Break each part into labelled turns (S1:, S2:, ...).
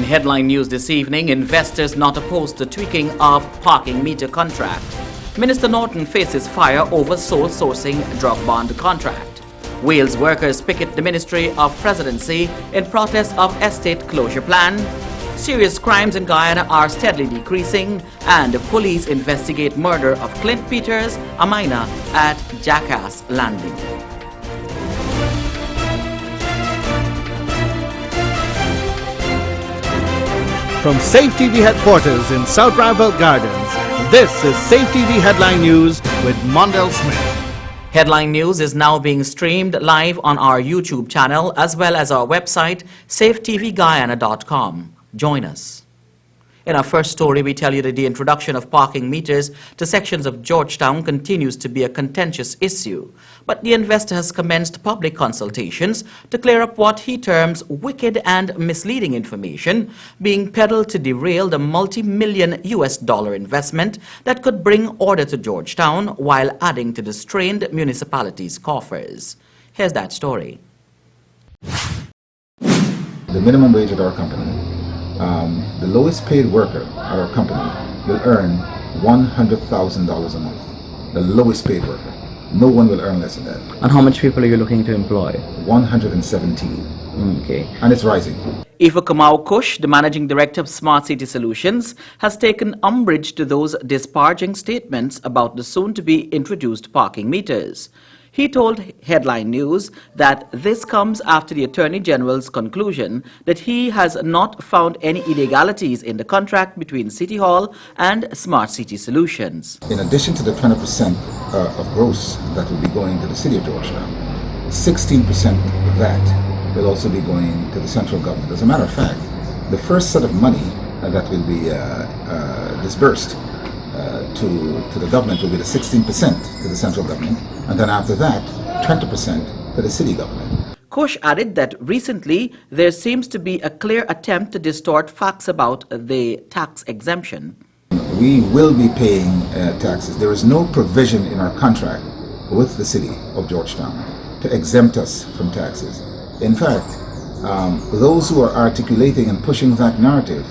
S1: In headline news this evening, investors not opposed to tweaking of parking meter contract. Minister Norton faces fire over sole sourcing drug bond contract. Wales workers picket the Ministry of Presidency in protest of estate closure plan. Serious crimes in Guyana are steadily decreasing, and the police investigate murder of Clint Peters, a minor, at Jackass Landing.
S2: From Safetv headquarters in South Rival Gardens, this is Safetv Headline News with Mondell Smith.
S1: Headline News is now being streamed live on our YouTube channel as well as our website, safetvguyana.com. Join us. In our first story, we tell you that the introduction of parking meters to sections of Georgetown continues to be a contentious issue. But the investor has commenced public consultations to clear up what he terms wicked and misleading information being peddled to derail the multi-million US dollar investment that could bring order to Georgetown while adding to the strained municipality's coffers. Here's that story.
S3: The minimum wage at our company, the lowest paid worker at our company will earn $100,000 a month. The lowest paid worker. No one will earn less than that.
S1: And how much people are you looking to employ?
S3: 117.
S1: Okay.
S3: And it's rising.
S1: Ifa Kamau Kush, the managing director of Smart City Solutions, has taken umbrage to those disparaging statements about the soon-to-be introduced parking meters. He told Headline News that this comes after the Attorney General's conclusion that he has not found any illegalities in the contract between City Hall and Smart City Solutions.
S3: In addition to the 20% of gross that will be going to the city of Georgetown, 16% of that will also be going to the central government. As a matter of fact, the first set of money that will be disbursed to the government will be the 16% to the central government, and then after that, 20% to the city government.
S1: Kush added that recently there seems to be a clear attempt to distort facts about the tax exemption.
S3: We will be paying taxes. There is no provision in our contract with the city of Georgetown to exempt us from taxes. In fact, those who are articulating and pushing that narrative,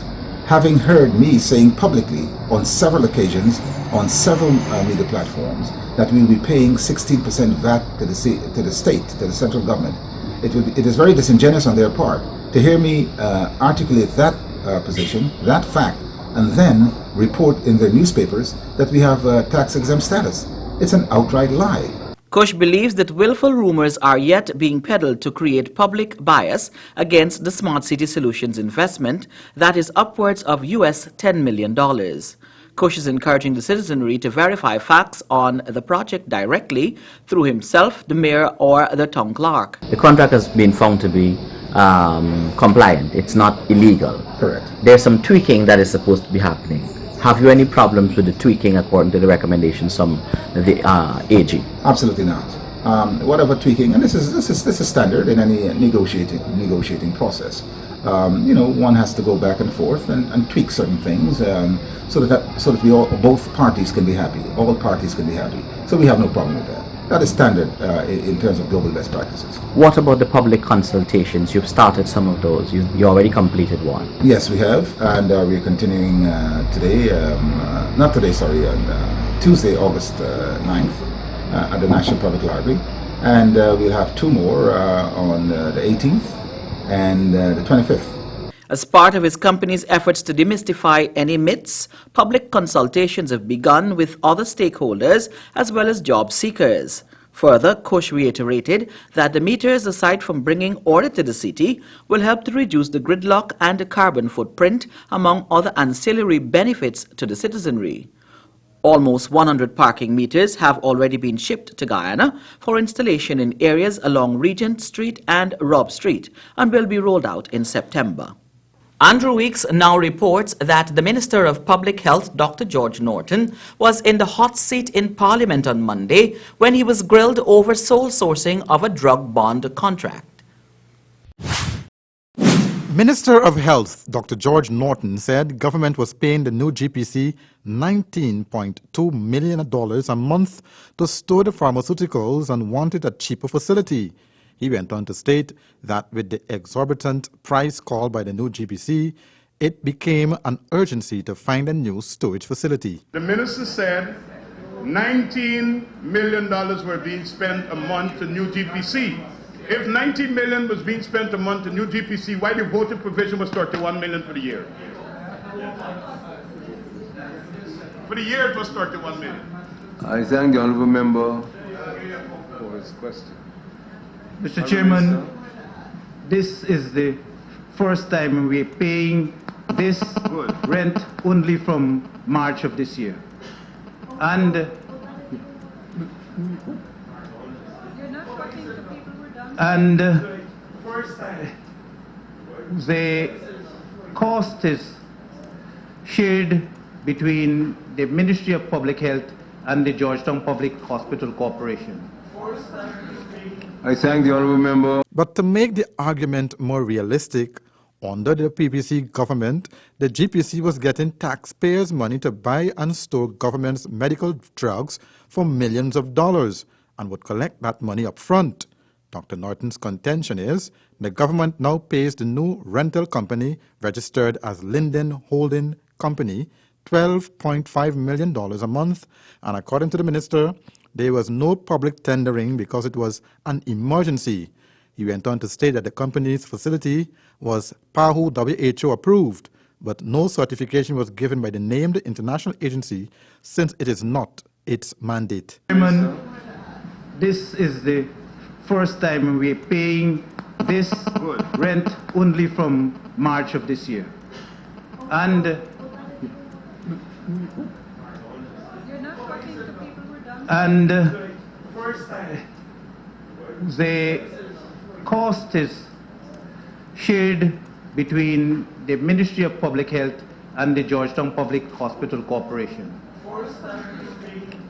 S3: having heard me saying publicly on several occasions, on several media platforms, that we will be paying 16% VAT to the state, to the central government, it is very disingenuous on their part to hear me articulate that position, that fact, and then report in their newspapers that we have tax-exempt status. It's an outright lie.
S1: Kush believes that willful rumors are yet being peddled to create public bias against the Smart City Solutions investment that is upwards of US $10 million. Kush is encouraging the citizenry to verify facts on the project directly through himself, the mayor, or the town clerk. The contract has been found to be compliant. It's not illegal.
S3: Correct.
S1: There's some tweaking that is supposed to be happening. Have you any problems with the tweaking according to the recommendations from the AG?
S3: Absolutely not. Whatever tweaking, and this is standard in any negotiating process. One has to go back and forth and tweak certain things so that both parties can be happy. All parties can be happy. So we have no problem with that. That is standard in terms of global best practices.
S1: What about the public consultations? You've started some of those. You already completed one.
S3: Yes, we have, and we're continuing today. On Tuesday, August 9th, at the National Public Library, and we'll have two more on the 18th and the 25th.
S1: As part of his company's efforts to demystify any myths, public consultations have begun with other stakeholders as well as job seekers. Further, Kush reiterated that the meters, aside from bringing order to the city, will help to reduce the gridlock and the carbon footprint, among other ancillary benefits to the citizenry. Almost 100 parking meters have already been shipped to Guyana for installation in areas along Regent Street and Robb Street and will be rolled out in September. Andrew Weeks now reports that the Minister of Public Health, Dr. George Norton, was in the hot seat in Parliament on Monday when he was grilled over sole sourcing of a drug bond contract.
S2: Minister of Health Dr. George Norton said government was paying the new GPC $19.2 million a month to store the pharmaceuticals and wanted a cheaper facility. He went on to state that with the exorbitant price called by the new GPC, it became an urgency to find a new storage facility.
S4: The minister said $19 million were being spent a month to new GPC. If $19 million was being spent a month to new GPC, why the voting provision was $31 million for the year? For the year it was $31 million.
S5: I thank the honourable member for his question.
S6: Mr. Chairman, this is the first time we're paying this rent only from March of this year. And the cost is shared between the Ministry of Public Health and the Georgetown Public Hospital Corporation.
S5: I thank the honourable member.
S2: But to make the argument more realistic, under the PPC government, the GPC was getting taxpayers' money to buy and store government's medical drugs for millions of dollars and would collect that money up front. Dr. Norton's contention is the government now pays the new rental company registered as Linden Holding Company $12.5 million a month, and according to the minister, there was no public tendering because it was an emergency. He went on to state that the company's facility was PAHU WHO approved, but no certification was given by the named international agency since it is not its mandate.
S6: Chairman, this is the first time we're paying this rent only from March of this year. And the cost is shared between the Ministry of Public Health and the Georgetown Public Hospital Corporation.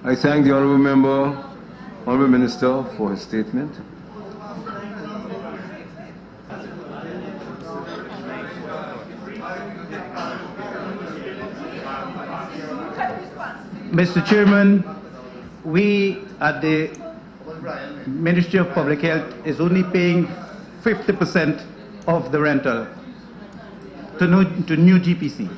S5: I thank the honourable member, honourable minister, for his statement.
S6: Mr. Chairman, we at the Ministry of Public Health is only paying 50% of the rental to new GPC.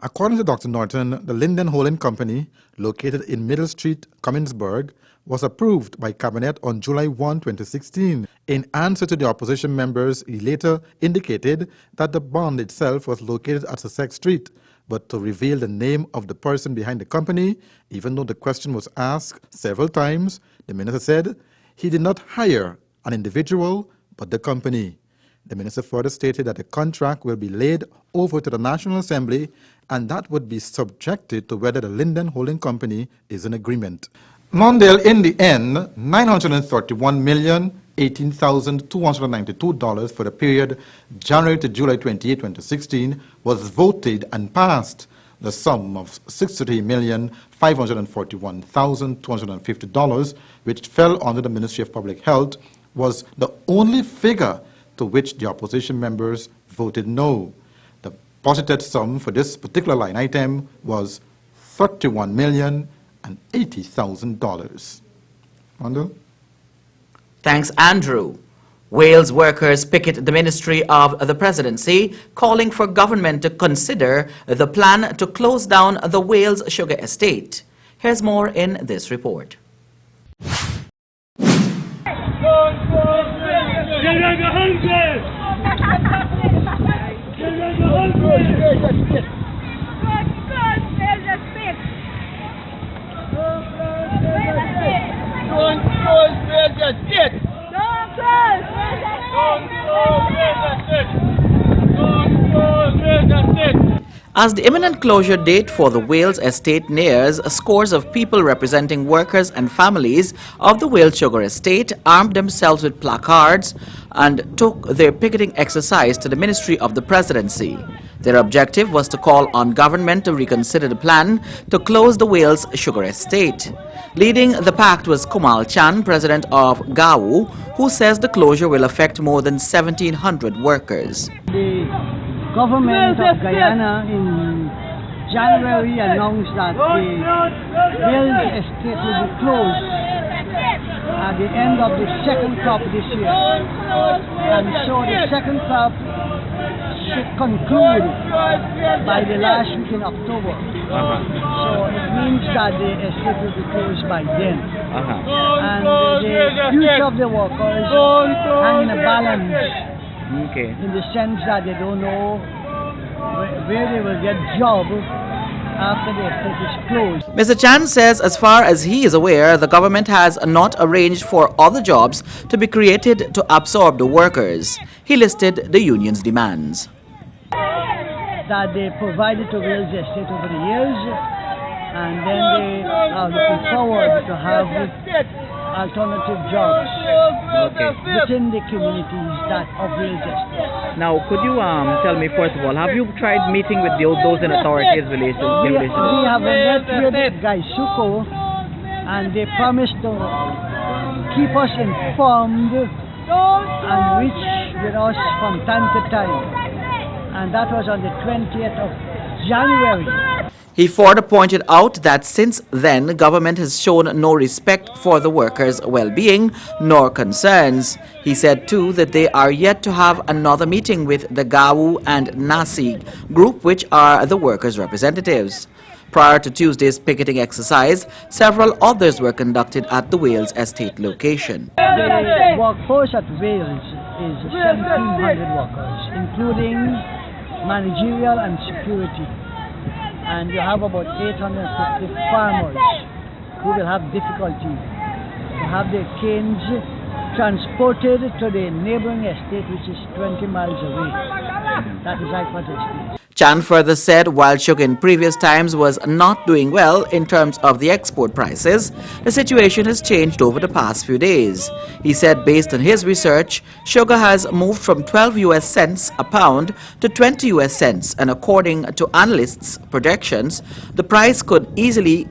S2: According to Dr. Norton, the Linden Holding Company, located in Middle Street, Cummins-Burg, was approved by Cabinet on July 1, 2016. In answer to the opposition members, he later indicated that the bond itself was located at Sussex Street, but to reveal the name of the person behind the company, even though the question was asked several times, the minister said he did not hire an individual, but the company. The minister further stated that the contract will be laid over to the National Assembly and that would be subjected to whether the Linden Holding Company is in agreement. Mondale, in the end, $931,018,292 for the period January to July 28, 2016 was voted and passed. The sum of $63,541,250, which fell under the Ministry of Public Health, was the only figure to which the opposition members voted no. The budgeted sum for this particular line item was $31,080,000. Wanda?
S1: Thanks, Andrew. Wales workers picket the Ministry of the Presidency, calling for government to consider the plan to close down the Wales sugar estate. Here's more in this report. As the imminent closure date for the Wales estate nears, scores of people representing workers and families of the Wales Sugar Estate armed themselves with placards and took their picketing exercise to the Ministry of the Presidency. Their objective was to call on government to reconsider the plan to close the Wales Sugar Estate. Leading the pact was Kumal Chan, president of GAWU, who says the closure will affect more than 1,700 workers.
S7: The government of Guyana in January announced that the Wales estate will be closed at the end of the second crop this year. And so the second crop conclude by the last week in October. So it means that the estate will be closed by then. And the future of the workers hang in a balance.
S8: Okay.
S7: In the sense that they don't know where they will get job after the estate is closed.
S1: Mr. Chan says as far as he is aware, the government has not arranged for other jobs to be created to absorb the workers. He listed the union's demands.
S7: That they provided to Wales Estate over the years, and then they are looking forward to have alternative jobs within the communities that of Wales Estate.
S8: Now, could you tell me first of all, have you tried meeting with those in authorities in relation to
S7: We
S8: this?
S7: have met with Guy Suko, and they promised to keep us informed and reach with us from time to time. And that was on the 20th of January.
S1: He further pointed out that since then, the government has shown no respect for the workers' well-being nor concerns. He said too that they are yet to have another meeting with the GAWU and NASIG group, which are the workers' representatives. Prior to Tuesday's picketing exercise, several others were conducted at the Wales Estate location.
S7: The workforce at Wales is 1,700 workers, including managerial and security. And you have about 850 farmers who will have difficulty to have their canes transported to the neighboring estate, which is 20 miles away. That is Ipot Estate.
S1: Chan further said while sugar in previous times was not doing well in terms of the export prices, the situation has changed over the past few days. He said based on his research, sugar has moved from 12 US cents a pound to 20 US cents, and according to analysts' projections, the price could easily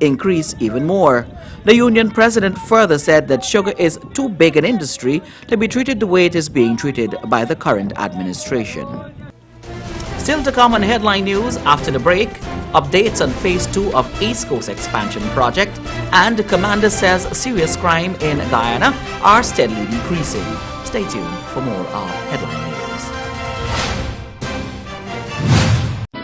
S1: increase even more. The union president further said that sugar is too big an industry to be treated the way it is being treated by the current administration. Still to come on Headline News after the break, updates on Phase 2 of East Coast Expansion Project, and the commander says serious crime in Guyana are steadily decreasing. Stay tuned for more of Headline News.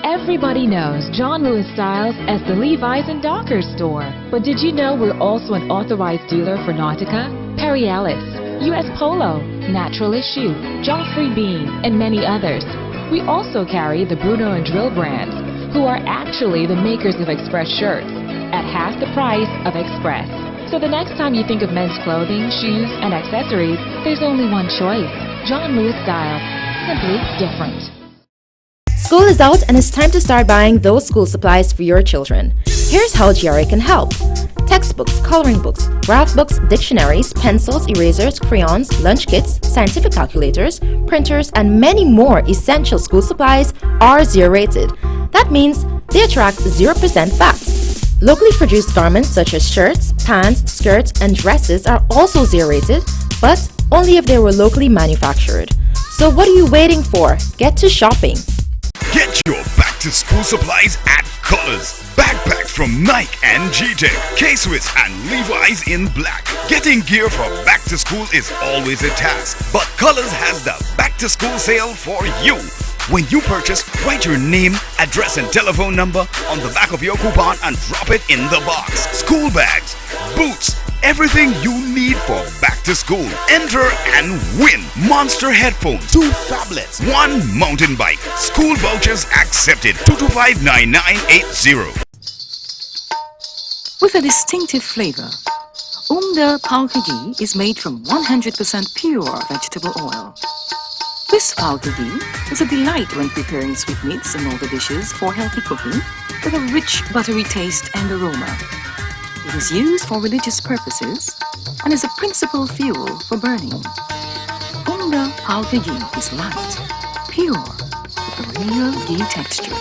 S9: Everybody knows John Lewis Styles as the Levi's and Dockers store. But did you know we're also an authorized dealer for Nautica, Perry Ellis, US Polo, Natural Issue, Joffrey Bean, and many others. We also carry the Bruno and Drill brands, who are actually the makers of Express shirts, at half the price of Express. So the next time you think of men's clothing, shoes, and accessories, there's only one choice. John Lewis Styles. Simply different.
S10: School is out and it's time to start buying those school supplies for your children. Here's how GRA can help. Textbooks, coloring books, graph books, dictionaries, pencils, erasers, crayons, lunch kits, scientific calculators, printers, and many more essential school supplies are zero-rated. That means they attract 0% VAT. Locally produced garments such as shirts, pants, skirts, and dresses are also zero-rated, but only if they were locally manufactured. So what are you waiting for? Get to shopping.
S11: Get your back-to-school supplies at Colors. Backpacks from Nike and G-Tech, K-Swiss and Levi's in black. Getting gear for back-to-school is always a task, but Colors has the back-to-school sale for you. When you purchase, write your name, address and telephone number on the back of your coupon and drop it in the box. School bags, boots, everything you need for back to school. Enter and win Monster headphones, 2 tablets, 1 mountain bike. School vouchers accepted. 2259980.
S12: With a distinctive flavor, Umda Paukagi is made from 100% pure vegetable oil. This Paukagi is a delight when preparing sweetmeats and other dishes for healthy cooking with a rich buttery taste and aroma. It is used for religious purposes and is a principal fuel for burning. Umda Paukagi is light, pure, with a real ghee texture.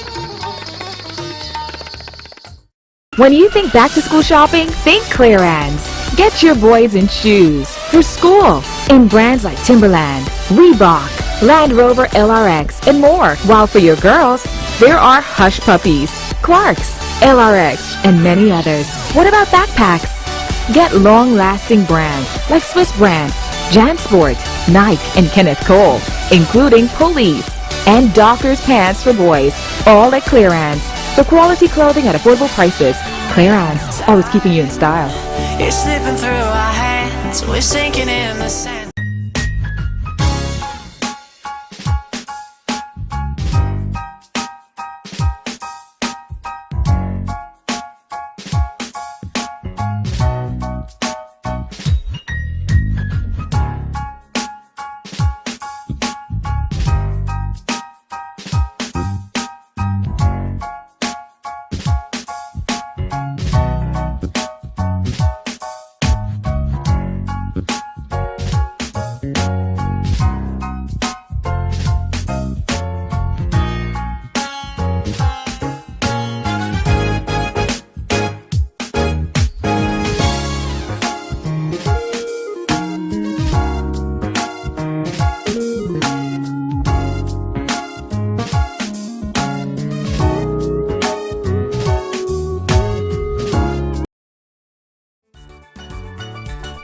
S13: When you think back-to-school shopping, think Clearance. Get your boys in shoes for school in brands like Timberland, Reebok, Land Rover LRX, and more. While for your girls, there are Hush Puppies, Clarks, LRX, and many others. What about backpacks? Get long-lasting brands like Swiss Brand, JanSport, Nike, and Kenneth Cole, including Police, and Dockers pants for boys, all at Clearance. The quality clothing at affordable prices. Clearance, always keeping you in style.
S14: It's slipping through our hands, we're sinking in the sand.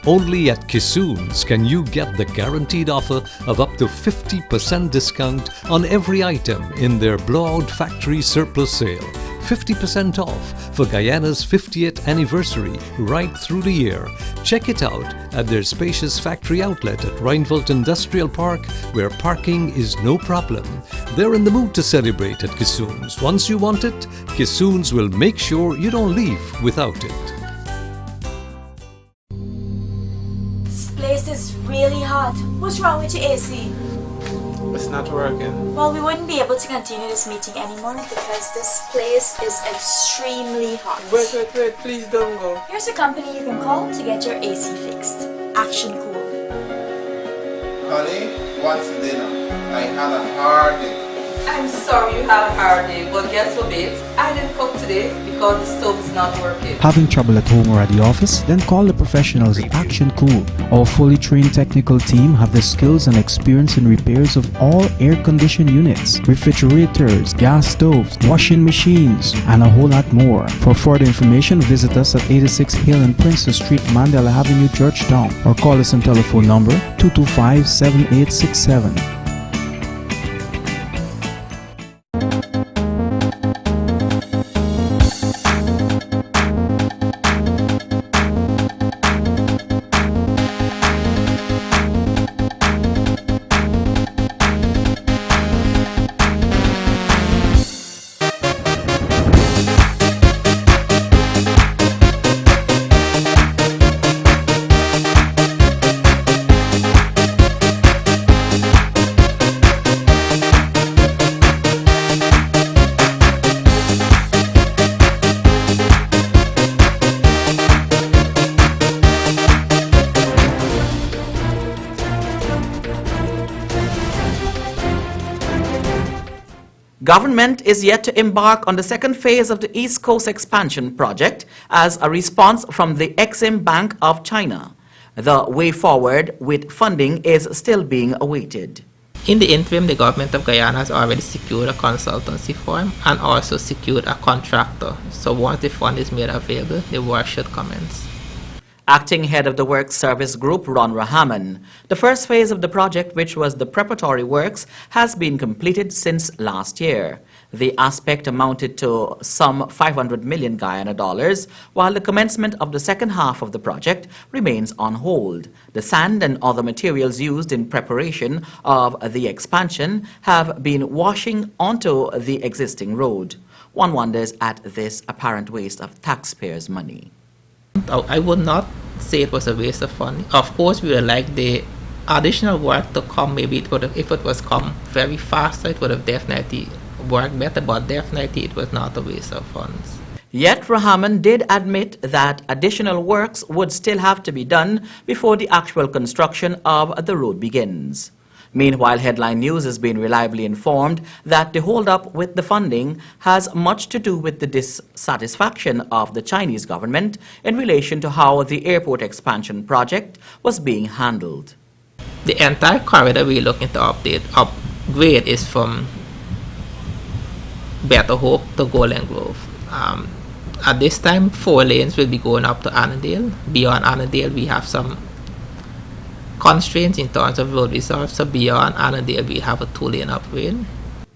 S15: Only at Kissoon's can you get the guaranteed offer of up to 50% discount on every item in their blowout factory surplus sale. 50% off for Guyana's 50th anniversary right through the year. Check it out at their spacious factory outlet at Rheinfeldt Industrial Park, where parking is no problem. They're in the mood to celebrate at Kissoon's. Once you want it, Kissoon's will make sure you don't leave without it.
S16: This is really hot. What's wrong with your AC?
S17: It's not working.
S16: Well, we wouldn't be able to continue this meeting anymore because this place is extremely hot.
S17: Wait, please don't go.
S16: Here's a company you can call to get your AC fixed. Action Cool.
S18: Honey, what's dinner? I had a hard day.
S19: I'm sorry you had a hard day, but guess what, babes? I didn't cook today because the stove is not working.
S20: Having trouble at home or at the office? Then call the professionals at Action Cool. Our fully trained technical team have the skills and experience in repairs of all air-conditioned units, refrigerators, gas stoves, washing machines, and a whole lot more. For further information, visit us at 86 Hill and Princess Street, Mandela Avenue, Georgetown, or call us on telephone number 225-7867.
S1: Government is yet to embark on the second phase of the East Coast Expansion Project as a response from the Exim Bank of China. The way forward with funding is still being awaited.
S21: In the interim, the government of Guyana has already secured a consultancy firm and also secured a contractor. So once the fund is made available, the work should commence.
S1: Acting head of the Works Service Group, Ron Rahaman, the first phase of the project, which was the preparatory works, has been completed since last year. The aspect amounted to some 500 million Guyana dollars, while the commencement of the second half of the project remains on hold. The sand and other materials used in preparation of the expansion have been washing onto the existing road. One wonders at this apparent waste of taxpayers' money.
S21: I would not say it was a waste of money. Of course, we would like the additional work to come. Maybe it would have, if it was come very fast, it would have definitely worked better, but definitely it was not a waste of funds.
S1: Yet Rahaman did admit that additional works would still have to be done before the actual construction of the road begins. Meanwhile, Headline News has been reliably informed that the hold-up with the funding has much to do with the dissatisfaction of the Chinese government in relation to how the airport expansion project was being handled.
S21: The entire corridor we're looking to upgrade is from Better Hope to Golden Grove. At this time, 4 lanes will be going up to Annandale. Beyond Annandale, we have some constraints in terms of road reserve. So beyond Annandale, we have a 2-lane upgrade.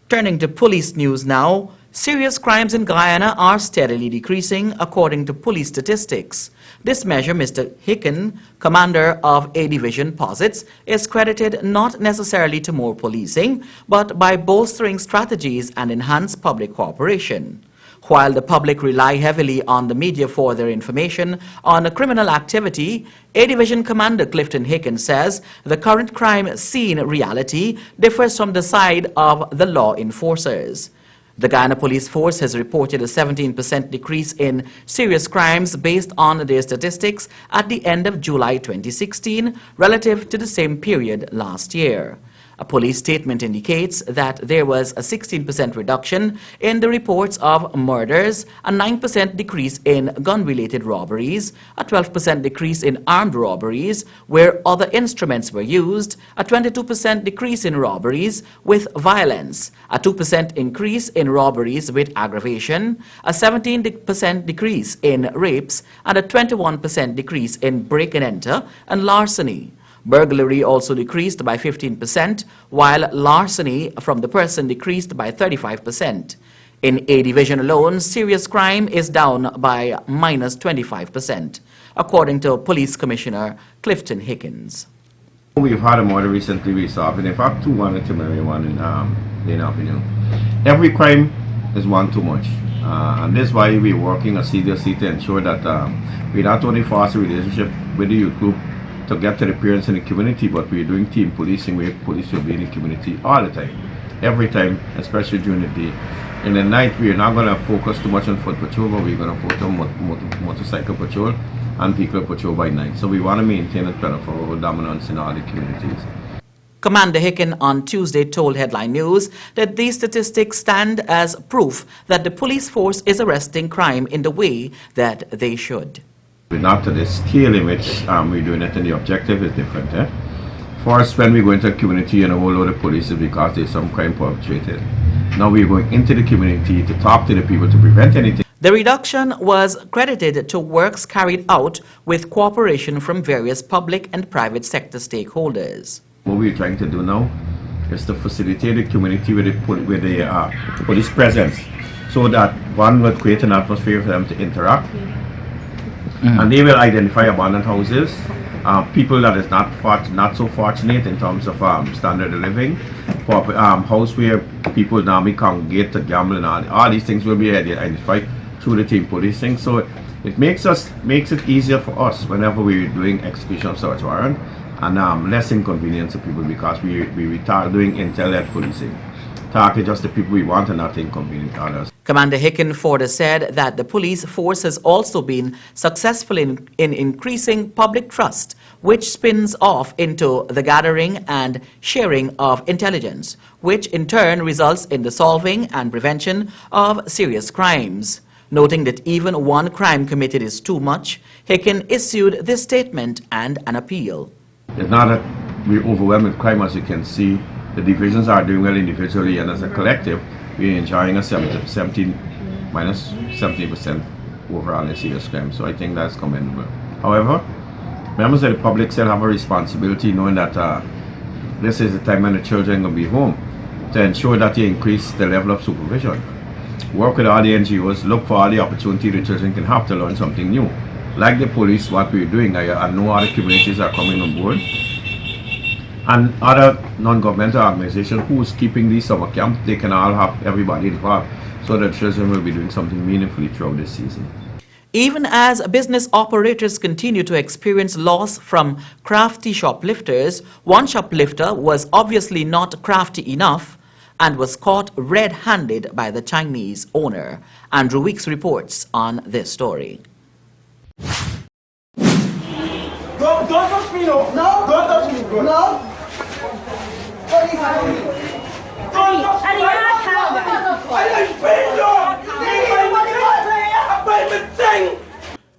S1: Turning to police news now, serious crimes in Guyana are steadily decreasing according to police statistics. This measure, Mr. Hicken, commander of A Division, posits, is credited not necessarily to more policing, but by bolstering strategies and enhanced public cooperation. While the public rely heavily on the media for their information on criminal activity, A Division Commander Clifton Hicken says the current crime scene reality differs from the side of the law enforcers. The Guyana Police Force has reported a 17% decrease in serious crimes based on their statistics at the end of July 2016 relative to the same period last year. A police statement indicates that there was a 16% reduction in the reports of murders, a 9% decrease in gun-related robberies, a 12% decrease in armed robberies where other instruments were used, a 22% decrease in robberies with violence, a 2% increase in robberies with aggravation, a 17% decrease in rapes, and a 21% decrease in break-and-enter and larceny. Burglary also decreased by 15%, while larceny from the person decreased by 35%. In A Division alone, serious crime is down by minus 25%, according to Police Commissioner Clifton Hickens.
S3: We've had a murder recently resolved, and in fact, two wanted to marry one in Avenue. Every crime is one too much, and this is why we're working assiduously to ensure that we not only foster a relationship with the youth group to get to the parents in the community, but we're doing team policing where police will be in the community all the time, every time, especially during the day. In the night, we're not going to focus too much on foot patrol, but we're going to focus on motorcycle patrol and vehicle patrol by night. So we want to maintain a 24-hour dominance in all the communities.
S1: Commander Hicken on Tuesday told Headline News that these statistics stand as proof that the police force is arresting crime in the way that they should.
S3: We're not to the scale in which we're doing it, and the objective is different. For us, when we go into a community and a whole lot of police is because there's some crime perpetrated. Now we're going into the community to talk to the people to prevent anything.
S1: The reduction was credited to works carried out with cooperation from various public and private sector stakeholders.
S3: What we're trying to do now is to facilitate the community with the police presence, so that one will create an atmosphere for them to interact. And they will identify abandoned houses, people that is not so fortunate in terms of standard of living, house where people normally congregate to gamble, and all these things will be identified through the team policing. So it makes it easier for us whenever we're doing execution of search warrant, and less inconvenience to people, because we are doing intel-led policing. Target just the people we want and not inconvenient others.
S1: Commander Hicken further said that the police force has also been successful in increasing public trust, which spins off into the gathering and sharing of intelligence, which in turn results in the solving and prevention of serious crimes. Noting that even one crime committed is too much, Hicken issued this statement and an appeal.
S3: It's not that we're overwhelmed with crime, as you can see. The divisions are doing well individually, and as a collective, we're enjoying a 17% overall in serious crime. So I think that's commendable. However, members of the public still have a responsibility, knowing that this is the time when the children will be home, to ensure that they increase the level of supervision. Work with all the NGOs, look for all the opportunity the children can have to learn something new. Like the police, what we're doing, I know other communities are coming on board, and other non-governmental organizations who's keeping these summer camps, they can all have everybody involved, so that children will be doing something meaningfully throughout this season.
S1: Even as business operators continue to experience loss from crafty shoplifters, one shoplifter was obviously not crafty enough and was caught red-handed by the Chinese owner. Andrew Weeks reports on this story.
S22: Don't touch me, no! No! Don't touch me, bro! No!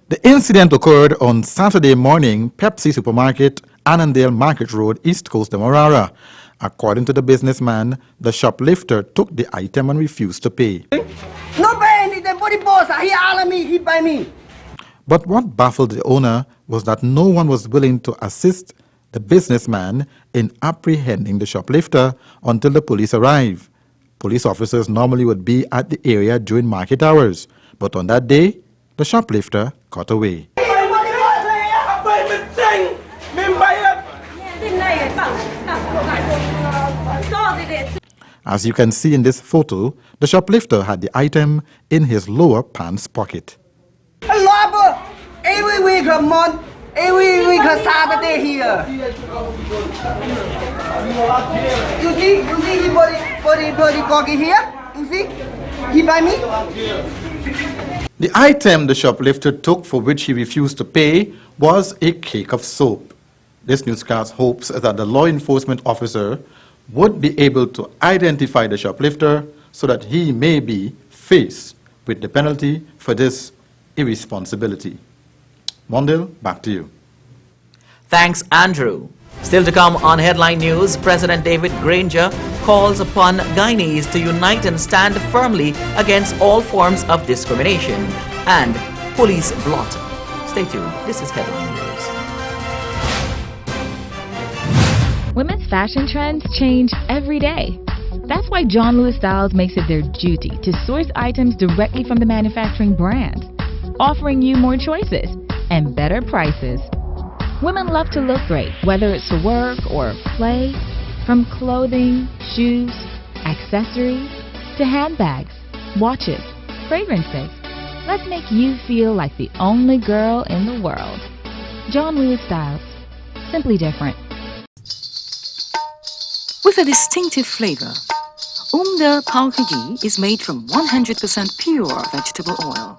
S2: The incident occurred on Saturday morning, Pepsi Supermarket, Annandale Market Road, East Coast, Demerara. According to the businessman, the shoplifter took the item and refused to pay.
S22: No pay anything for the boss. He all me, he buy me.
S2: But what baffled the owner was that no one was willing to assist the businessman in apprehending the shoplifter until the police arrived. Police officers normally would be at the area during market hours, but on that day, the shoplifter got away. As you can see in this photo, the shoplifter had the item in his lower pants pocket.
S4: Every week a month, every week a Saturday here. You see he body pocket here? You see? He buy me?
S2: The item the shoplifter took, for which he refused to pay, was a cake of soap. This newscast hopes that the law enforcement officer would be able to identify the shoplifter so that he may be faced with the penalty for this irresponsibility. Mondale, back to you.
S1: Thanks, Andrew. Still to come on Headline News, President David Granger calls upon Guineas to unite and stand firmly against all forms of discrimination, and police blotter. Stay tuned. This is Headline News.
S9: Women's fashion trends change every day. That's why John Lewis Styles makes it their duty to source items directly from the manufacturing brand, offering you more choices and better prices. Women love to look great, whether it's for work or play. From clothing, shoes, accessories, to handbags, watches, fragrances. Let's make you feel like the only girl in the world. John Lewis Styles. Simply different.
S12: With a distinctive flavor, Paukagi is made from 100% pure vegetable oil.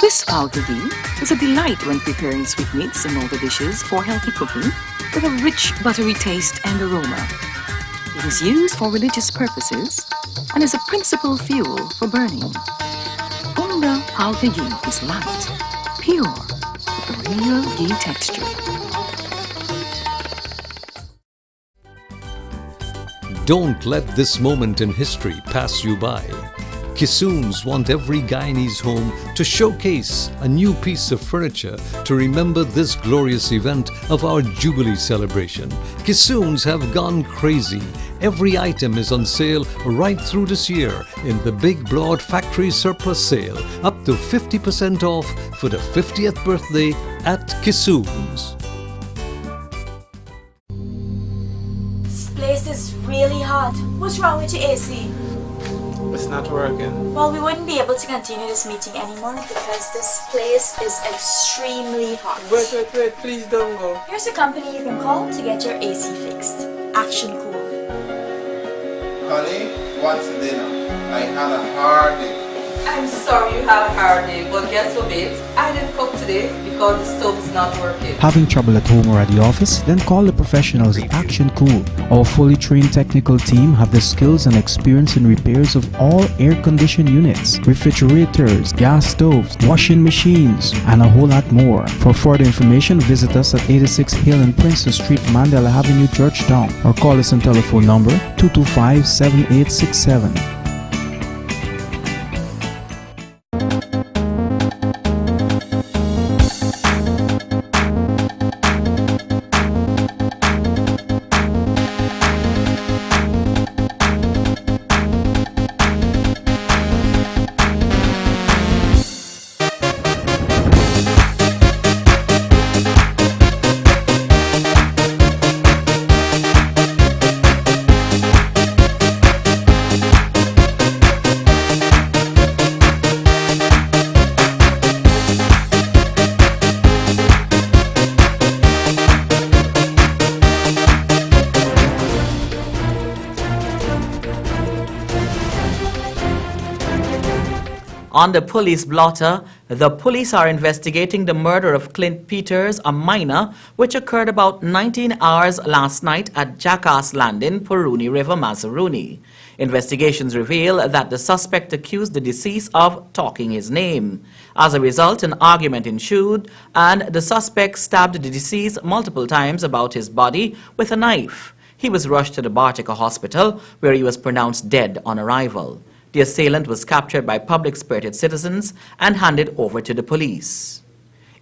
S12: This Paukagi is a delight when preparing sweetmeats and other dishes for healthy cooking with a rich buttery taste and aroma. It is used for religious purposes and is a principal fuel for burning. Paukagi is light, pure, with a real ghee texture.
S15: Don't let this moment in history pass you by. Kissoons want every Guyanese home to showcase a new piece of furniture to remember this glorious event of our Jubilee celebration. Kissoons have gone crazy. Every item is on sale right through this year in the Big Broad Factory Surplus Sale, up to 50% off for the 50th birthday at Kissoons.
S16: This place is really hot. What's wrong with your AC?
S17: It's not working.
S16: Well, we wouldn't be able to continue this meeting anymore because this place is extremely hot.
S17: Wait, please don't go.
S16: Here's a company you can call to get your AC fixed. Action Cool.
S18: Honey, what's dinner? I had a hard day.
S19: I'm sorry you had a hard day, but guess what, babes? I didn't cook today because the stove is not working.
S20: Having trouble at home or at the office? Then call the professionals at Action Cool. Our fully trained technical team have the skills and experience in repairs of all air-conditioned units, refrigerators, gas stoves, washing machines, and a whole lot more. For further information, visit us at 86 Hill and Princess Street, Mandela Avenue, Georgetown, or call us on telephone number 225-7867.
S1: On the police blotter, the police are investigating the murder of Clint Peters, a minor, which occurred about 19 hours last night at Jackass Landing, Puruni River, Mazaruni. Investigations reveal that the suspect accused the deceased of talking his name. As a result, an argument ensued, and the suspect stabbed the deceased multiple times about his body with a knife. He was rushed to the Bartica Hospital, where he was pronounced dead on arrival. The assailant was captured by public-spirited citizens and handed over to the police.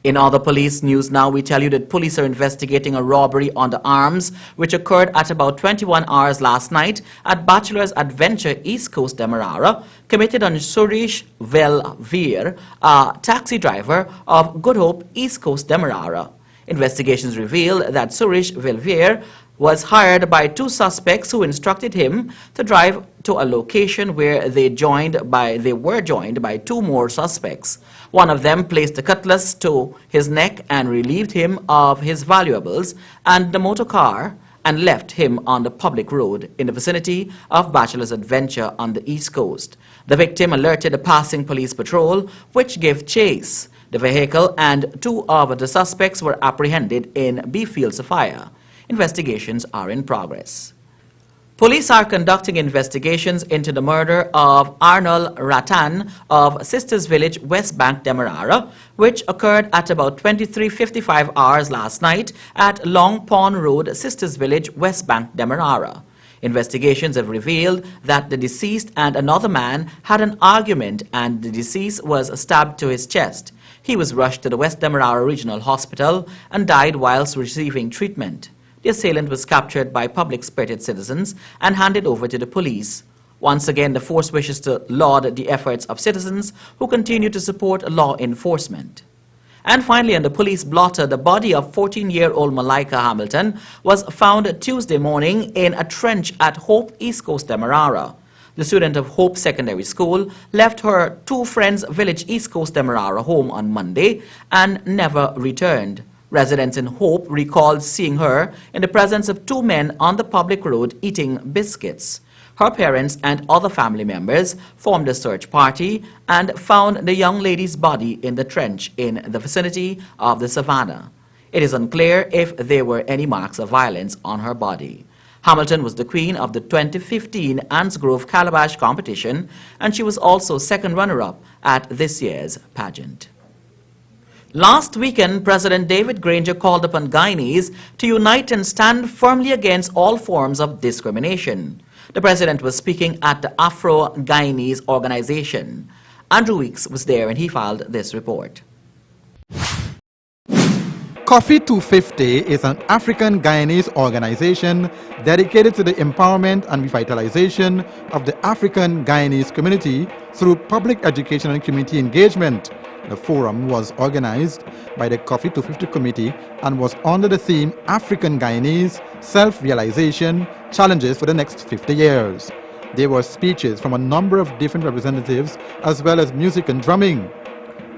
S1: In other police news now, we tell you that police are investigating a robbery under arms which occurred at about 21 hours last night at Bachelor's Adventure East Coast Demerara, committed on Suresh Velveer, a taxi driver of Good Hope East Coast Demerara. Investigations reveal that Suresh Velveer was hired by two suspects who instructed him to drive to a location where they were joined by two more suspects. One of them placed a cutlass to his neck and relieved him of his valuables and the motor car and left him on the public road in the vicinity of Bachelor's Adventure on the East Coast. The victim alerted a passing police patrol, which gave chase. The vehicle and two of the suspects were apprehended in B Fields of Fire. Investigations are in progress. Police are conducting investigations into the murder of Arnold Ratan of Sisters Village, West Bank, Demerara, which occurred at about 23:55 hours last night at Long Pond Road, Sisters Village, West Bank, Demerara. Investigations have revealed that the deceased and another man had an argument and the deceased was stabbed to his chest. He was rushed to the West Demerara Regional Hospital and died whilst receiving treatment. The assailant was captured by public-spirited citizens and handed over to the police. Once again, the force wishes to laud the efforts of citizens who continue to support law enforcement. And finally, on the police blotter, the body of 14-year-old Malika Hamilton was found Tuesday morning in a trench at Hope East Coast Demerara. The student of Hope Secondary School left her two friends' village East Coast Demerara home on Monday and never returned. Residents in Hope recalled seeing her in the presence of two men on the public road eating biscuits. Her parents and other family members formed a search party and found the young lady's body in the trench in the vicinity of the savannah. It is unclear if there were any marks of violence on her body. Hamilton was the queen of the 2015 Anns Grove Calabash competition, and she was also second runner-up at this year's pageant. Last weekend, President David Granger called upon Guyanese to unite and stand firmly against all forms of discrimination. The president was speaking at the Afro-Guyanese organization. Andrew Weeks was there and he filed this report.
S2: Coffee 250 is an African Guyanese organization dedicated to the empowerment and revitalization of the African Guyanese community through public education and community engagement. The forum was organized by the Coffee 250 Committee and was under the theme African Guyanese Self-Realization Challenges for the Next 50 Years. There were speeches from a number of different representatives as well as music and drumming.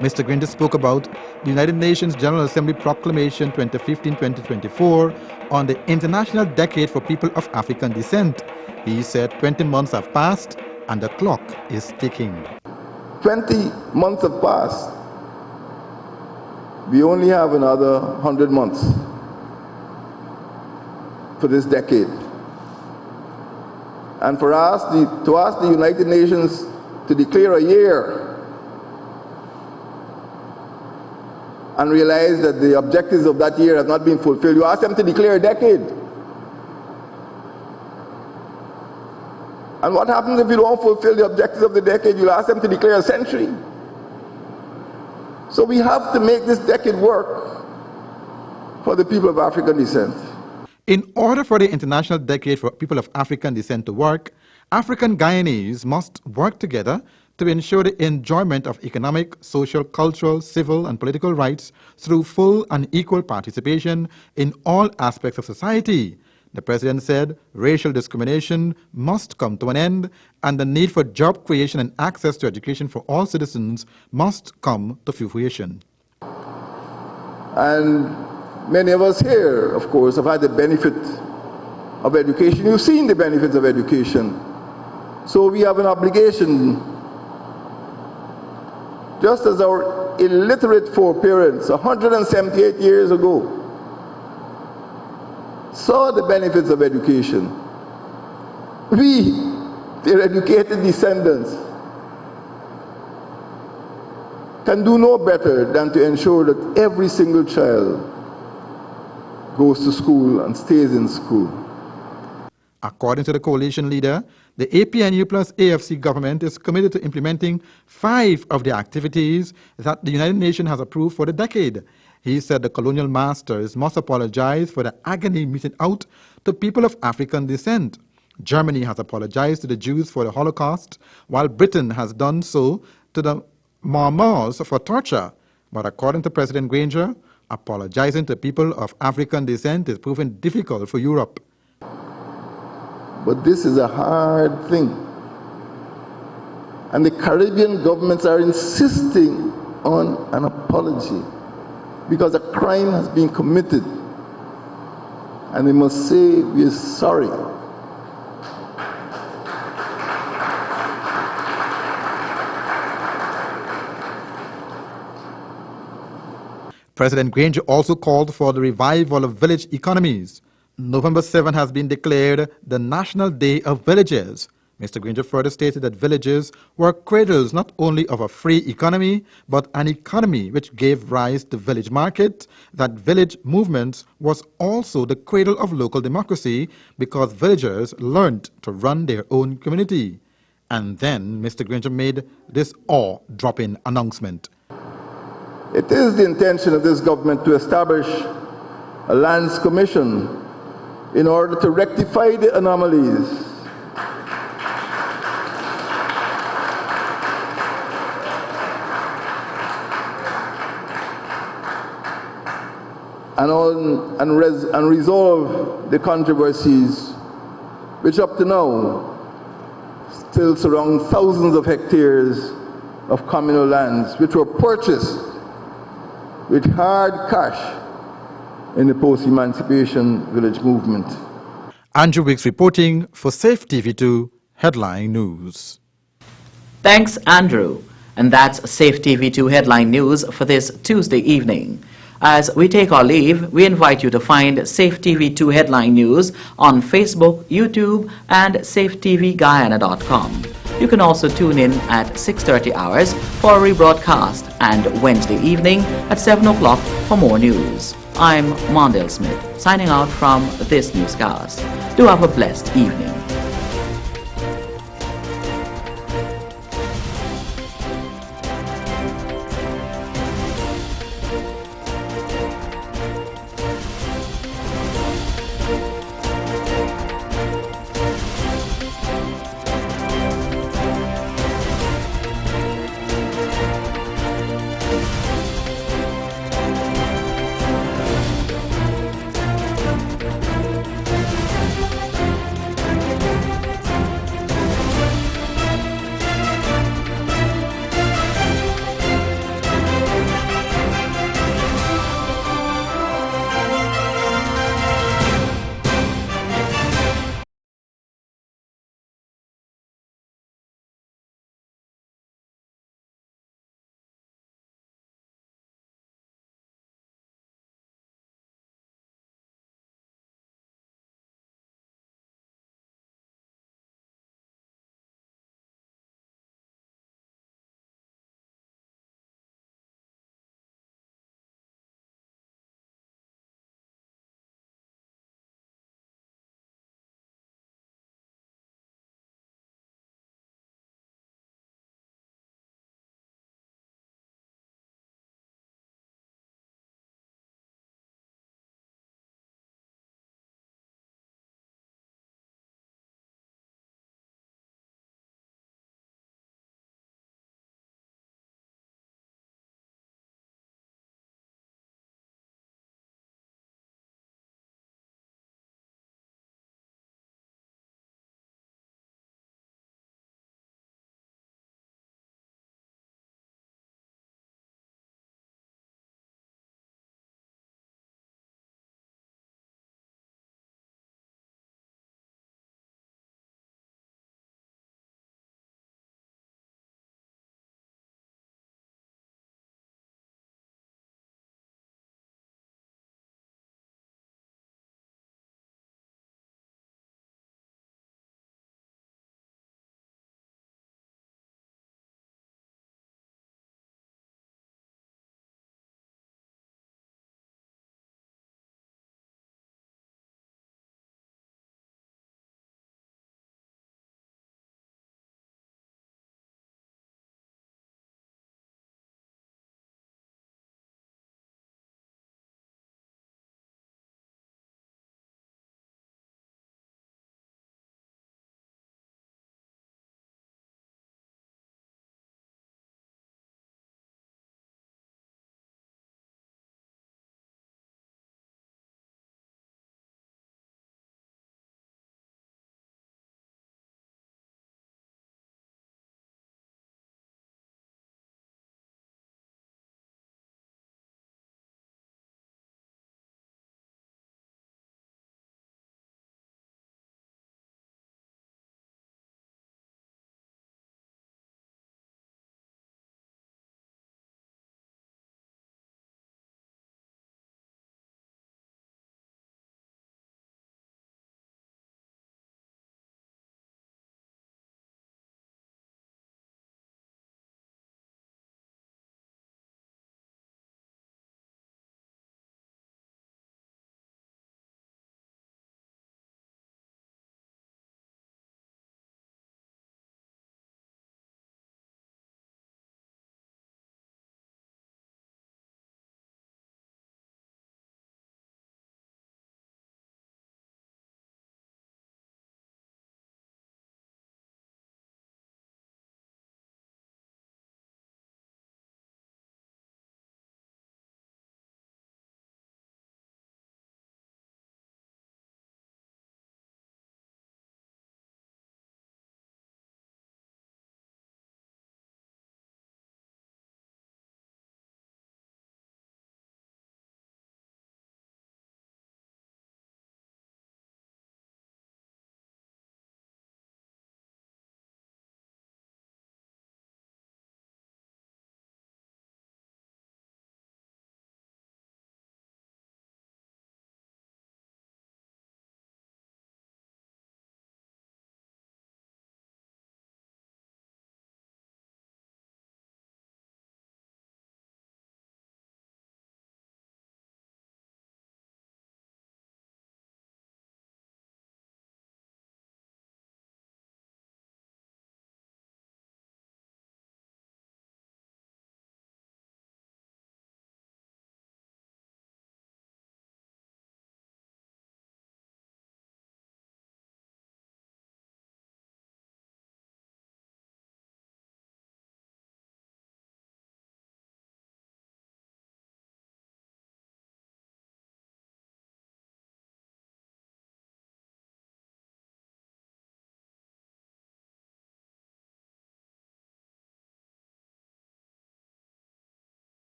S2: Mr. Granger spoke about the United Nations General Assembly Proclamation 2015-2024 on the International Decade for People of African Descent. He said 20 months have passed and the clock is ticking.
S5: 20 months have passed. We only have another 100 months for this decade. And for us, to ask the United Nations to declare a year and realize that the objectives of that year have not been fulfilled, you ask them to declare a decade. And what happens if you don't fulfill the objectives of the decade? You'll ask them to declare a century. So we have to make this decade work for the people of African descent.
S2: In order for the International Decade for People of African Descent to work, African Guyanese must work together to ensure the enjoyment of economic, social, cultural, civil, and political rights through full and equal participation in all aspects of society. The president said racial discrimination must come to an end and the need for job creation and access to education for all citizens must come to fruition.
S5: And many of us here, of course, have had the benefit of education. You've seen the benefits of education. So we have an obligation, just as our illiterate foreparents 178 years ago saw the benefits of education. We, their educated descendants, can do no better than to ensure that every single child goes to school and stays in school.
S2: According to the coalition leader, The APNU plus AFC government is committed to implementing 5 of the activities that the United Nations has approved for the decade. He said the colonial masters must apologize for the agony meted out to people of African descent. Germany has apologized to the Jews for the Holocaust, while Britain has done so to the Marmars for torture. But according to President Granger, apologizing to people of African descent is proving difficult for Europe.
S5: But this is a hard thing. And the Caribbean governments are insisting on an apology because a crime has been committed. And they must say, we are sorry.
S2: President Granger also called for the revival of village economies. November 7 has been declared the National Day of Villages. Mr. Granger further stated that villages were cradles not only of a free economy, but an economy which gave rise to village market, that village movement was also the cradle of local democracy because villagers learned to run their own community. And then Mr. Granger made this awe-dropping announcement.
S5: It is the intention of this government to establish a lands commission in order to rectify the anomalies and resolve the controversies which up to now still surround thousands of hectares of communal lands which were purchased with hard cash in the post-emancipation village movement.
S2: Andrew Wicks reporting for Safetv 2 Headline News.
S1: Thanks, Andrew. And that's Safetv 2 Headline News for this Tuesday evening. As we take our leave, we invite you to find Safetv 2 Headline News on Facebook, YouTube, and safetvguyana.com. You can also tune in at 6:30 hours for a rebroadcast and Wednesday evening at 7 o'clock for more news. I'm Mondale Smith, signing out from this newscast. Do have a blessed evening.